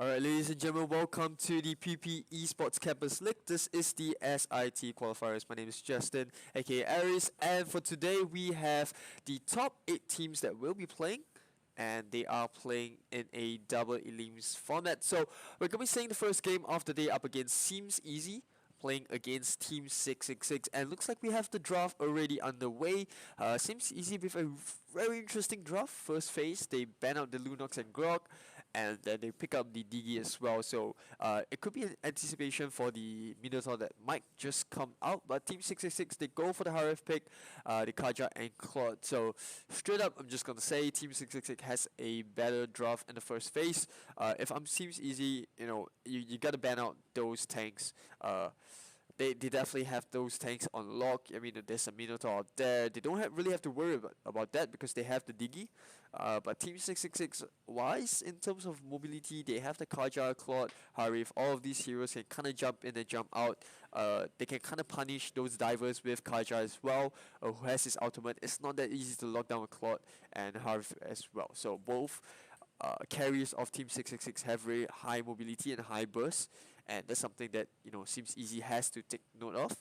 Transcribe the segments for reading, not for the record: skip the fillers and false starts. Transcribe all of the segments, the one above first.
Alright, ladies and gentlemen, welcome to the PVPEsports Campus League. This is the SIT qualifiers. My name is Justin, aka Aries, and for today we have the top 8 teams that will be playing, and they are playing in a double elims format. So we're going to be seeing the first game of the day up against SEEMSEASY, playing against Team 666, and looks like we have the draft already underway. Seems easy with a very interesting draft. First phase, they ban out the Lunox and Grog, and then they pick up the Digi as well. So it could be an anticipation for the Minotaur that might just come out. But Team 666, they go for the HRF pick, the Kaja and Claude. So straight up, I'm just gonna say Team 666 has a better draft in the first phase. If I'm SEEMSEASY, you gotta ban out those tanks. They definitely have those tanks on lock. I mean, there's a Minotaur out there. They don't really have to worry about that because they have the Digi. But Team 666 wise, in terms of mobility, they have the Kaja, Claude, Harif. All of these heroes can kind of jump in and jump out. They can kind of punish those divers with Kaja as well, who has his ultimate. It's not that easy to lock down with Claude and Harif as well. So both carriers of Team 666 have very high mobility and high burst, and that's something that SEEMSEASY has to take note of.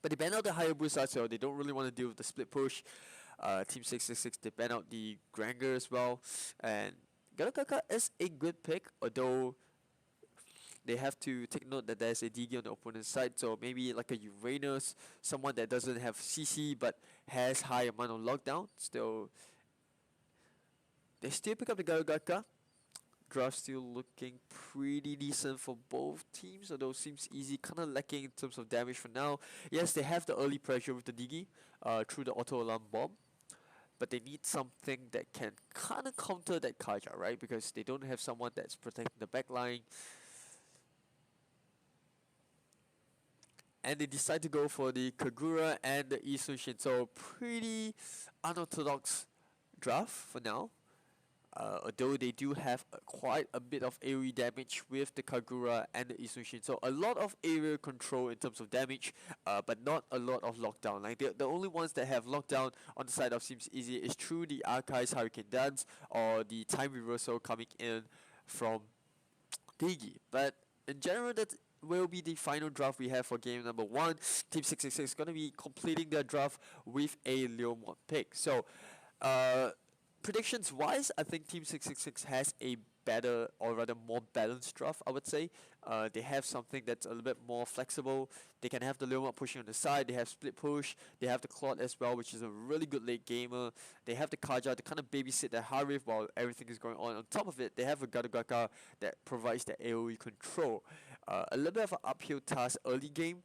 But they ban out the higher boost, so they don't really want to deal with the split push. Team 666, they ban out the Granger as well, and Garakaka is a good pick, although they have to take note that there's a DG on the opponent's side, so maybe like a Uranus, someone that doesn't have CC but has high amount of lockdown. They still pick up the Garagaka. Draft still looking pretty decent for both teams, although SEEMSEASY kind of lacking in terms of damage for now. Yes, they have the early pressure with the Digi through the auto alarm bomb, but they need something that can kind of counter that Kaja, right? Because they don't have someone that's protecting the backline. And they decide to go for the Kagura and the Isushin. So pretty unorthodox draft for now. Although they do have quite a bit of AoE damage with the Kagura and the Isushin. So a lot of area control in terms of damage, but not a lot of lockdown. Like the only ones that have lockdown on the side of SEEMSEASY is through the Archives Hurricane Dance or the Time Reversal coming in from Digi. But in general, that will be the final draft we have for game number 1. Team 666 is going to be completing their draft with a Leomod pick. So, predictions wise, I think Team 666 has a better, or rather more balanced draft, I would say. They have something that's a little bit more flexible. They can have the Leomod pushing on the side, they have split push, they have the Claude as well, which is a really good late gamer. They have the Kaja to kind of babysit the Harif while everything is going on. On top of it, they have a Gadagaka that provides the AoE control. A little bit of an uphill task early game,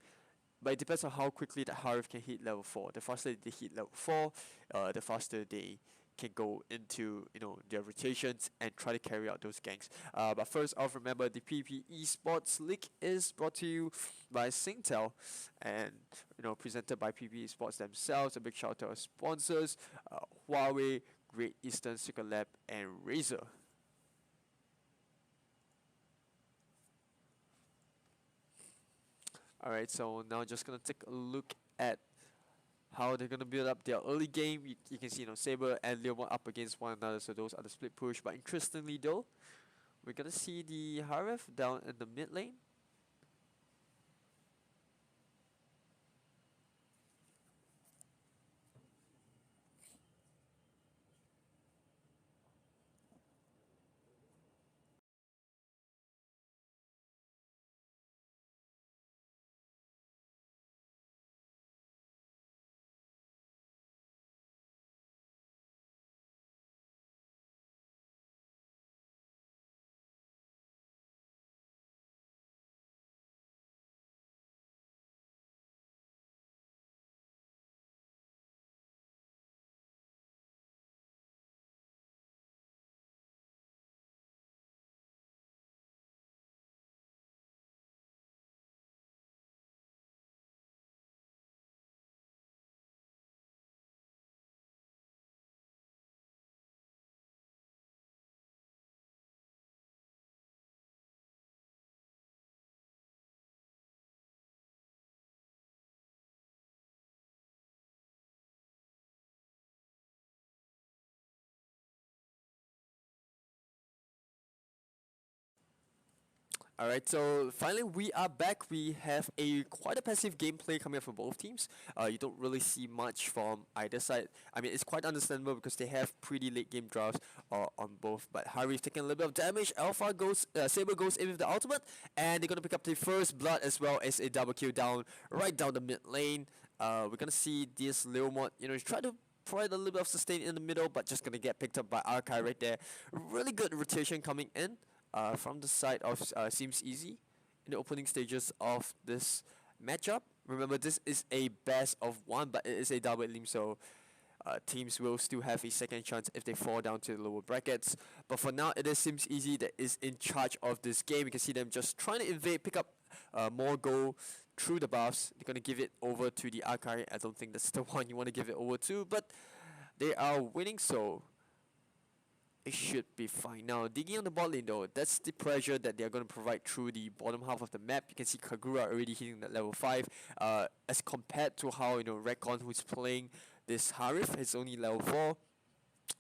but it depends on how quickly the Harif can hit level 4. The faster they hit level 4, the faster they can go into their rotations and try to carry out those ganks. But first off, remember the PVPEsports League is brought to you by Singtel and presented by PVPEsports themselves. A big shout out to our sponsors, Huawei, Great Eastern Secret Lab, and Razer. Alright, so now just gonna take a look at how they're gonna build up their early game. You can see Saber and Leomod up against one another, so those are the split push. But interestingly though, we're gonna see the Haref down in the mid lane. Alright, so finally we are back. We have a quite a passive gameplay coming up for both teams. You don't really see much from either side. I mean, it's quite understandable because they have pretty late game drafts on both. But Harry's taking a little bit of damage. Saber goes in with the ultimate, and they're gonna pick up the first blood as well as a double kill right down the mid lane. We're gonna see this Leomod, try to provide a little bit of sustain in the middle, but just gonna get picked up by Arkai right there. Really good rotation coming in from the side of SEEMSEASY in the opening stages of this matchup. Remember, this is a best of one, but it is a double elim, so teams will still have a second chance if they fall down to the lower brackets. But for now, it is SEEMSEASY that is in charge of this game. You can see them just trying to invade, pick up more goal through the buffs. They're going to give it over to the Arkai. I don't think that's the one you want to give it over to, but they are winning, so it should be fine. Now, digging on the bot lane though, that's the pressure that they're going to provide through the bottom half of the map. You can see Kagura already hitting that level 5, as compared to how, Rekon, who's playing this Harif, is only level 4.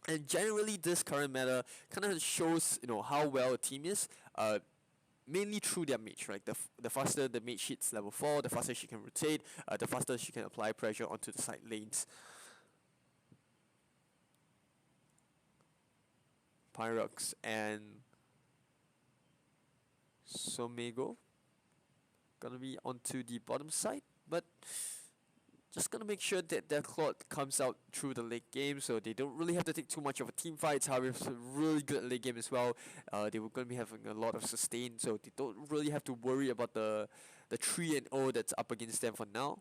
And generally, this current meta kind of shows, how well a team is, mainly through their mage, right? The faster the mage hits level 4, the faster she can rotate, the faster she can apply pressure onto the side lanes. Pyrox and Somego gonna be onto the bottom side, but just gonna make sure that their Claude comes out through the late game, so they don't really have to take too much of a team fight. Harif's really good at late game as well. They were gonna be having a lot of sustain, so they don't really have to worry about the 3-0 that's up against them for now.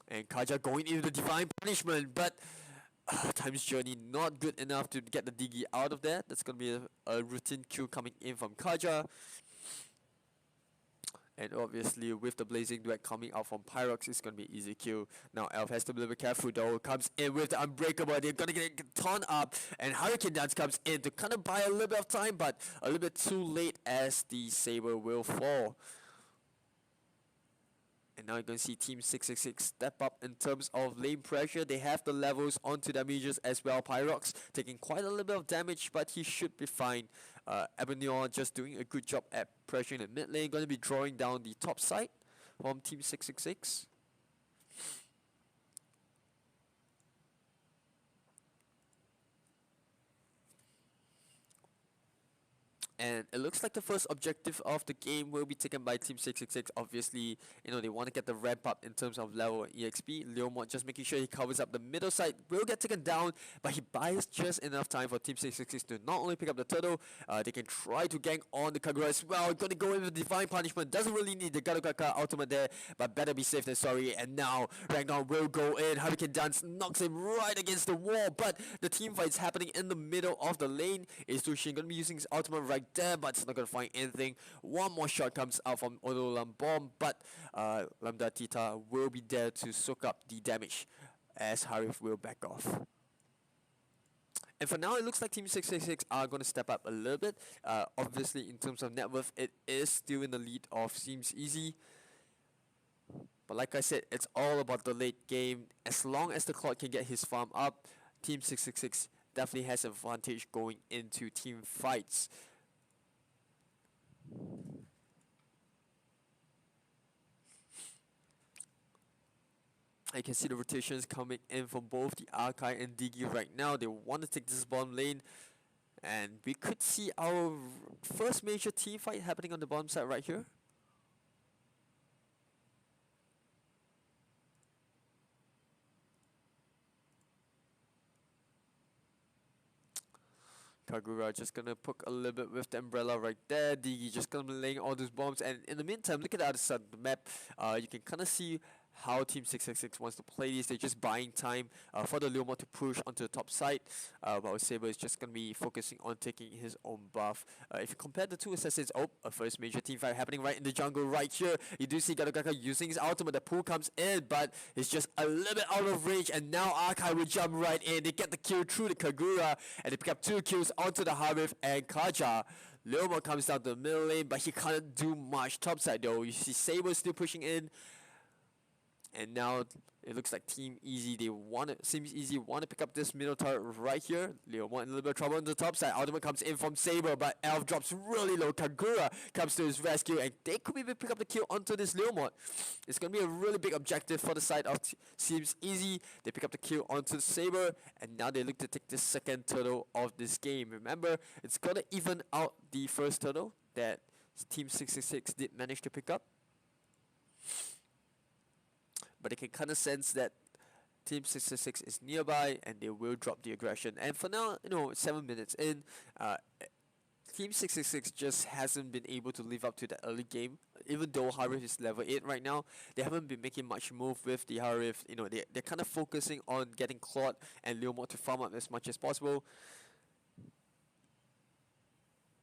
And Kaja going into the Divine Punishment, but Time's Journey not good enough to get the Digi out of there. That's going to be a routine kill coming in from Kaja. And obviously with the Blazing Duet coming out from Pyrox, it's going to be an easy kill. Now Elf has to be a little bit careful though. Comes in with the Unbreakable. They're going to get torn up. And Hurricane Dance comes in to kind of buy a little bit of time, but a little bit too late as the Saber will fall. And now you're going to see Team 666 step up in terms of lane pressure. They have the levels onto their mages as well. Pyrox taking quite a little bit of damage, but he should be fine. Ebonior just doing a good job at pressuring the mid lane. Going to be drawing down the top side from Team 666. And it looks like the first objective of the game will be taken by Team 666. Obviously, they want to get the ramp up in terms of level and EXP. Leomod just making sure he covers up the middle side. Will get taken down, but he buys just enough time for Team 666 to not only pick up the turtle, they can try to gank on the Kagura as well. Gonna go in with Divine Punishment. Doesn't really need the Gadokaka ultimate there, but better be safe than sorry. And now Ragnar will go in. Hurricane Dance knocks him right against the wall, but the team fight's happening in the middle of the lane. Isushin gonna be using his ultimate right there, but it's not gonna find anything. One more shot comes out from Odolam Bomb, but Lambda Tita will be there to soak up the damage as Harif will back off. And for now, it looks like Team 666 are going to step up a little bit. Obviously, in terms of net worth, it is still in the lead of SEEMSEASY. But like I said, it's all about the late game. As long as the Claude can get his farm up, Team 666 definitely has an advantage going into team fights. I can see the rotations coming in from both the Arkai and Digi right now. They want to take this bottom lane. And we could see our first major team fight happening on the bottom side right here. Kagura just gonna poke a little bit with the umbrella right there. Digi just gonna be laying all those bombs, and in the meantime, look at the other side of the map. You can kind of see how Team 666 wants to play this. They're just buying time for the Leomod to push onto the top side, while Saber is just gonna be focusing on taking his own buff. If you compare the two assassins, a first major team fight happening right in the jungle right here. You do see Gadokaka using his ultimate. The pull comes in, but it's just a little bit out of range, and now Arkai will jump right in. They get the kill through the Kagura, and they pick up 2 kills onto the Harif and Kaja. Leomod comes down to the middle lane, but he can't do much topside though. You see Saber still pushing in. And now it looks like Team Easy, SEEMSEASY want to pick up this middle turret right here. Leomort in a little bit of trouble on the top side. Ultimate comes in from Saber, but Elf drops really low. Kagura comes to his rescue, and they could even pick up the kill onto this Leomort. It's going to be a really big objective for the side of SEEMSEASY. They pick up the kill onto the Saber, and now they look to take the second turtle of this game. Remember, it's going to even out the first turtle that Team 666 did manage to pick up. But they can kind of sense that Team 666 is nearby, and they will drop the aggression. And for now, 7 minutes in, Team 666 just hasn't been able to live up to the early game. Even though Harif is level 8 right now, they haven't been making much move with the Harif. They're kind of focusing on getting Claude and Leomort to farm up as much as possible.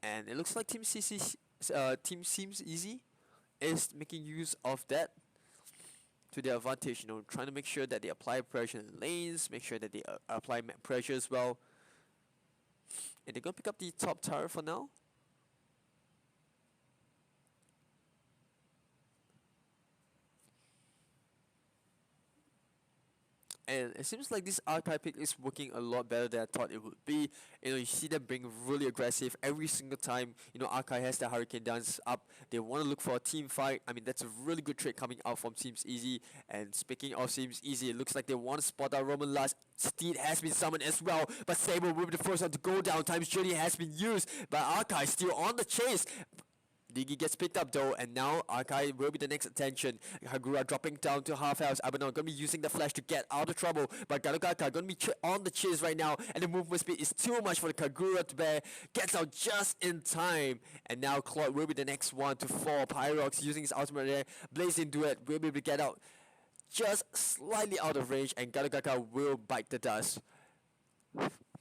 And it looks like Team SEEMSEASY is making use of that to their advantage, trying to make sure that they apply pressure in lanes, make sure that they apply map pressure as well. And they're going to pick up the top tower for now. And it seems like this archive pick is working a lot better than I thought it would be. You see them being really aggressive every single time. Archive has the Hurricane Dance up. They want to look for a team fight. I mean, that's a really good trade coming out from SEEMSEASY. And speaking of SEEMSEASY, it looks like they want to spot out Roman last. Steed has been summoned as well, but Saber will be the first one to go down. Time's Journey has been used, but Archive still on the chase. Diggy gets picked up though, and now Archive will be the next attention. Kagura dropping down to half health. Abanon gonna be using the flash to get out of trouble, but Garugaka gonna be on the chase right now, and the movement speed is too much for the Kagura to bear. Gets out just in time, and now Claude will be the next one to fall. Pyrox using his ultimate there. Blazing Duet will be able to get out just slightly out of range, and Garugaka will bite the dust.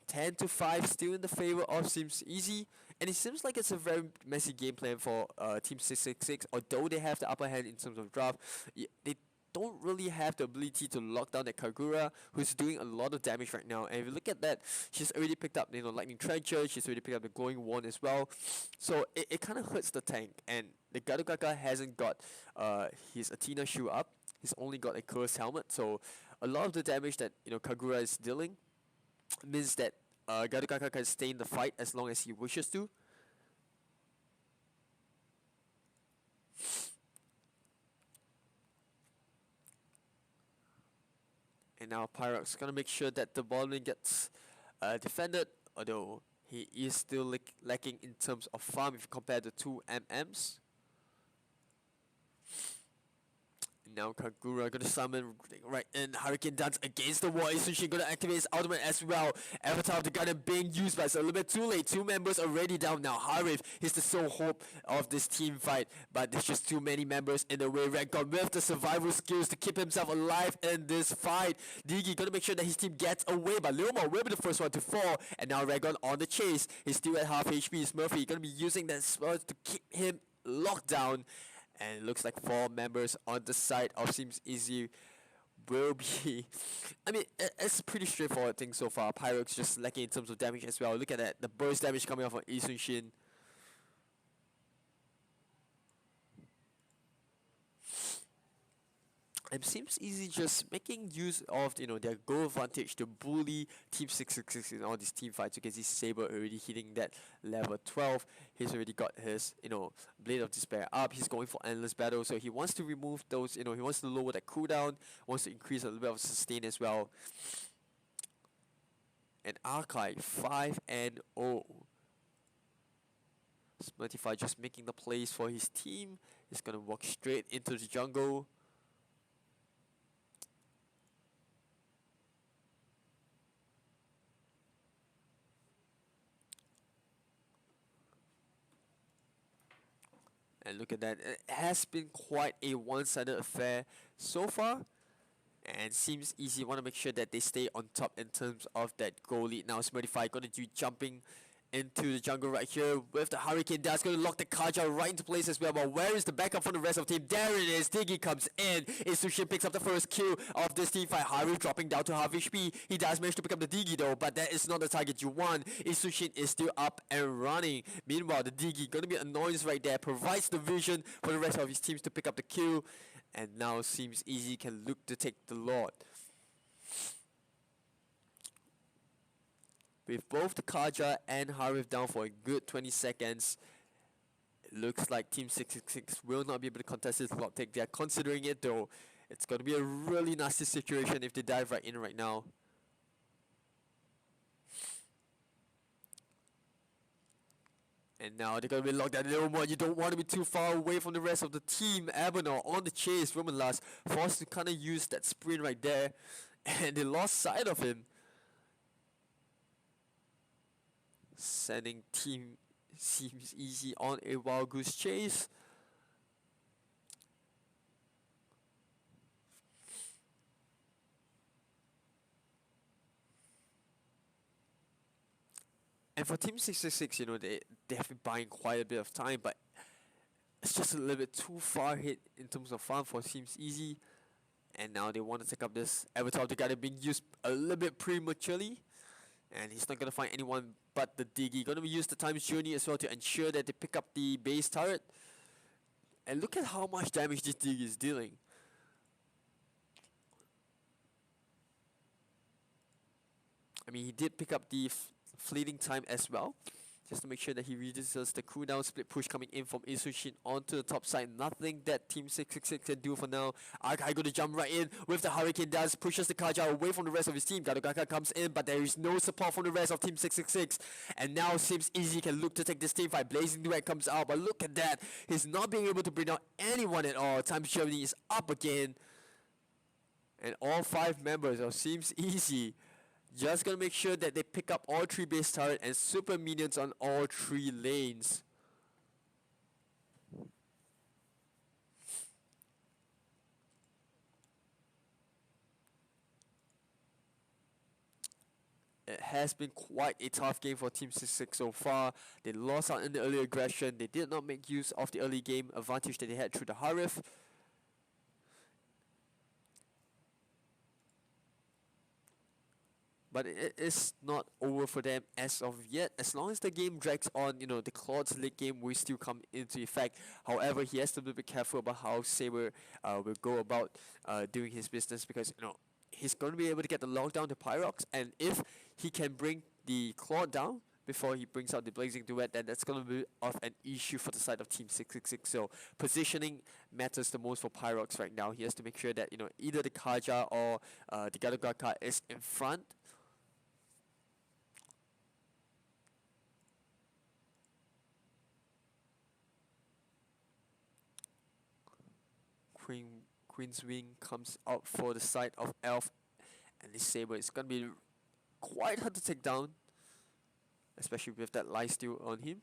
10-5 still in the favor of SEEMSEASY. And it seems like it's a very messy game plan for Team 666. Although they have the upper hand in terms of draft, they don't really have the ability to lock down that Kagura, who's doing a lot of damage right now. And if you look at that, she's already picked up Lightning Trencher, she's already picked up the Glowing Wand as well. So it kind of hurts the tank. And the Garugaka hasn't got his Athena shield up. He's only got a Curse Helmet. So a lot of the damage that Kagura is dealing means that Garugaka can stay in the fight as long as he wishes to. And now Pyrox gonna make sure that the ball lane gets defended, although he is still lacking in terms of farm if compared to two MMs. Now Kagura gonna summon right in Hurricane Dance against the wall. Isushi gonna activate his ultimate as well. Avatar of the Garden being used, but it's a little bit too late. Two members already down now. Harif is the sole hope of this team fight, but there's just too many members in the way. Redgon with the survival skills to keep himself alive in this fight. Diggy gonna make sure that his team gets away, but Leomar will be the first one to fall. And now Redgon on the chase. He's still at half HP. Smurfy gonna be using that spell to keep him locked down. And it looks like 4 members on the side of SEEMSEASY will be... I mean, it's a pretty straightforward thing so far. Pyrox just lacking in terms of damage as well. Look at that. The burst damage coming off on Isunshin. And SEEMSEASY just making use of their goal advantage to bully Team 666 in all these team fights. You can see Saber already hitting that level 12. He's already got his Blade of Despair up. He's going for Endless Battle, so he wants to remove those. He wants to lower that cooldown. Wants to increase a little bit of sustain as well. And Archive 5-0. Smurtify just making the plays for his team. He's gonna walk straight into the jungle. And look at that, it has been quite a one-sided affair so far. And SEEMSEASY want to make sure that they stay on top in terms of that goal lead. Now Smurtify gonna do jumping into the jungle right here with the Hurricane Dance. Going to lock the Kaja right into place as well. But where is the backup from the rest of the team? There it is. Diggy comes in. Isushin picks up the first kill of this team fight. Haru dropping down to half HP. He does manage to pick up the Diggy though, but that is not the target you want. Isushin is still up and running. Meanwhile, the Diggy going to be an annoyance right there. Provides the vision for the rest of his teams to pick up the kill. And now Seems Easy can look to take the Lord. With both the Kaja and Harif down for a good 20 seconds, it looks like Team 666 will not be able to contest this Lord take. They are considering it though. It's going to be a really nasty situation if they dive right in right now. And now they're going to be locked down a little more. You don't want to be too far away from the rest of the team. Abanor on the chase. Roman last forced to kind of use that sprint right there. And they lost sight of him. Sending Team Seems Easy on a wild goose chase. And for Team 666, you know, they have been buying quite a bit of time, but it's just a little bit too far ahead in terms of farm for Seems Easy. And now they want to take up this Avatar. The guy that being used a little bit prematurely. And he's not going to find anyone but the Diggy. Going to be used the Time's Journey as well to ensure that they pick up the base turret. And look at how much damage this Diggy is dealing. I mean, he did pick up the fleeting time as well, just to make sure that he reduces the cooldown. Split push coming in from Isushin onto the top side. Nothing that Team 666 can do for now. Arkai going to jump right in with the Hurricane Dance, pushes the Kaja away from the rest of his team. Gadogaka comes in, but there is no support from the rest of Team 666. And now Seems Easy can look to take this team fight. Blazing Duet comes out, but look at that. He's not being able to bring down anyone at all. Time's Journey is up again. And all 5 members of Seems Easy just gonna make sure that they pick up all 3 base turret and super minions on all 3 lanes. It has been quite a tough game for Team 66 so far. They lost out in the early aggression. They did not make use of the early game advantage that they had through the Harif. But it is not over for them as of yet. As long as the game drags on, you know, the Claude's late game will still come into effect. However, he has to be a bit careful about how Saber will go about doing his business, because, you know, he's going to be able to get the lockdown to Pyrox, and if he can bring the Claude down before he brings out the Blazing Duet, then that's going to be of an issue for the side of Team 666. So positioning matters the most for Pyrox right now. He has to make sure that, you know, either the Kaja or the Gadogaka is in front. Queen's Wing comes out for the side of Elf, and this Saber is going to be quite hard to take down, especially with that lifesteal on him.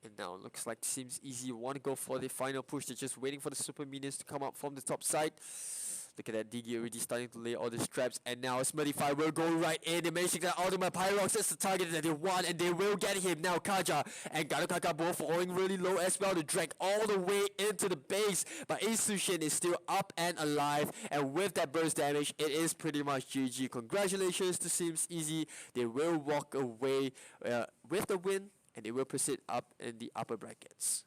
And now looks like Seems Easy want to go for the final push. They're just waiting for the super minions to come up from the top side. Look at that, Diggy already starting to lay all the straps, and now Smurfy will go right in. They managed to get ultimate Pyrox is the target that they want, and they will get him. Now Kaja and Gadokaka both falling really low as well to drag all the way into the base, but Isushin is still up and alive, and with that burst damage, it is pretty much GG. Congratulations to Seems Easy. They will walk away with the win, and they will proceed up in the upper brackets.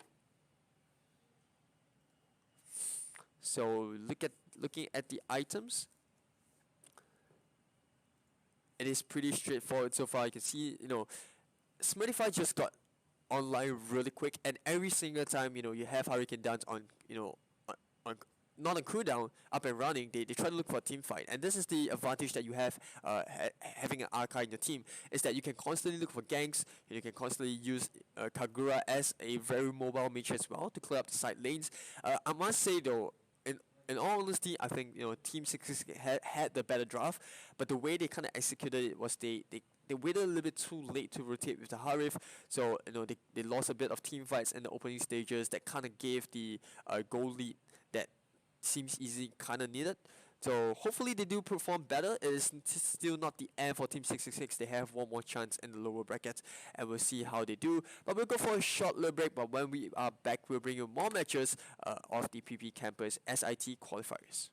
So looking at the items, it is pretty straightforward so far. You can see, you know, Smurfy just got online really quick, and every single time, you know, you have Hurricane Dance on, you know, on not on cooldown, up and running, they try to look for a team fight. And this is the advantage that you have having an Arkai in your team, is that you can constantly look for ganks, and you can constantly use Kagura as a very mobile mage as well to clear up the side lanes. I must say though, in all honesty, I think, you know, Team 6 had the better draft, but the way they kind of executed it was they waited a little bit too late to rotate with the Harif, so, you know, they lost a bit of team fights in the opening stages that kind of gave the goal lead that Seems Easy kind of needed. So hopefully they do perform better. It is still not the end for Team 666. They have one more chance in the lower brackets, and we'll see how they do. But we'll go for a short little break, but when we are back, we'll bring you more matches of the PP Campus SIT qualifiers.